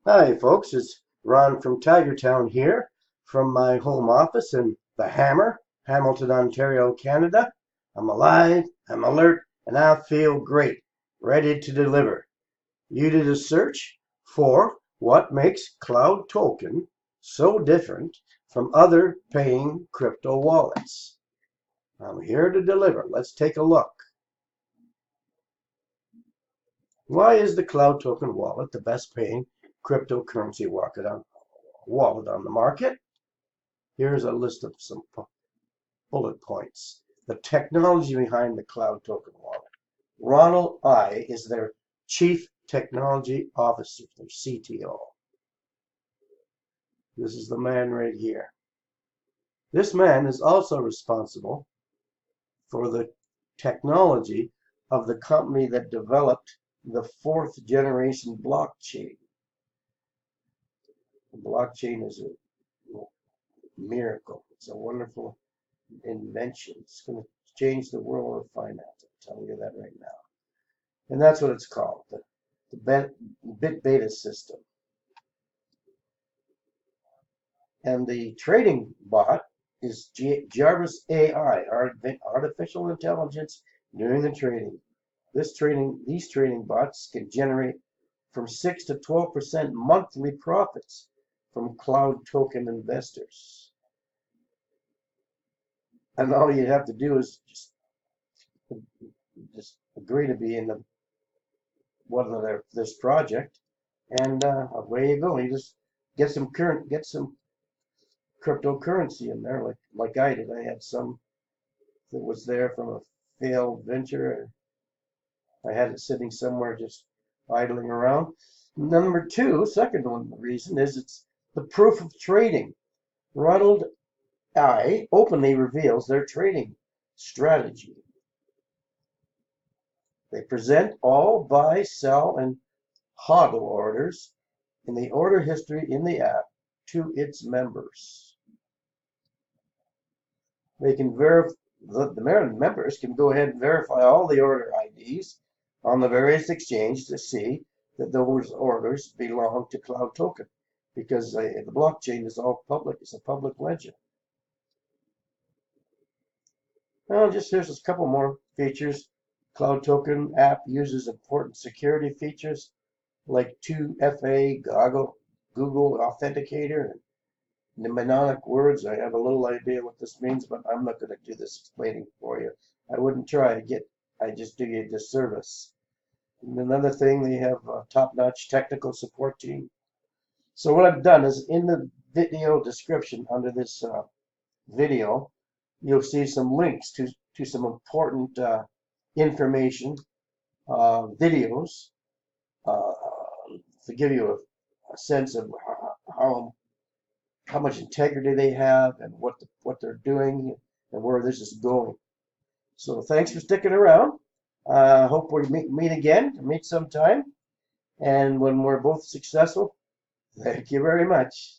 Hi folks, it's Ron from Tigertown here from my home office in the Hammer, Hamilton, Ontario, Canada. I'm alive, I'm alert, and I feel great, ready to deliver. You did a search for what makes Cloud Token so different from other paying crypto wallets. I'm here to deliver. Let's take a look. Why is the Cloud Token wallet the best paying cryptocurrency wallet on the market? Here's a list of some bullet points. The technology behind the Cloud Token wallet. Ronald I is their Chief Technology Officer, their CTO. This is the man right here. This man is also responsible for the technology of the company that developed the fourth generation blockchain. The blockchain is a miracle. It's a wonderful invention. It's going to change the world of finance. I'm telling you that right now. And that's what it's called, the bit beta system. And the trading bot is Jarvis AI, artificial intelligence doing the trading. These trading bots can generate from 6 to 12% monthly profits from cloud token investors. And all you have to do is just agree to be in this project, and away you go. You just get some cryptocurrency in there, like I did. I had some that was there from a failed venture. I had it sitting somewhere just idling around. Number two, second one reason is it's the proof of trading. Ronald I openly reveals their trading strategy. They present all buy, sell, and hodl orders in the order history in the app to its members. They can the members can go ahead and verify all the order IDs on the various exchanges to see that those orders belong to Cloud Token, because the blockchain is all public. It's a public ledger. Well, here's a couple more features. Cloud Token app uses important security features like 2FA Google Authenticator and mnemonic words. I have a little idea what this means, but I'm not going to do this explaining for you. I wouldn't try to I just do you a disservice. And another thing, they have a top-notch technical support team. So what I've done is in the video description under this video, you'll see some links to some important information, videos, uh, to give you a sense of how much integrity they have and what they're doing and where this is going. So thanks for sticking around. Hope we meet again, meet sometime. And when we're both successful, thank you very much.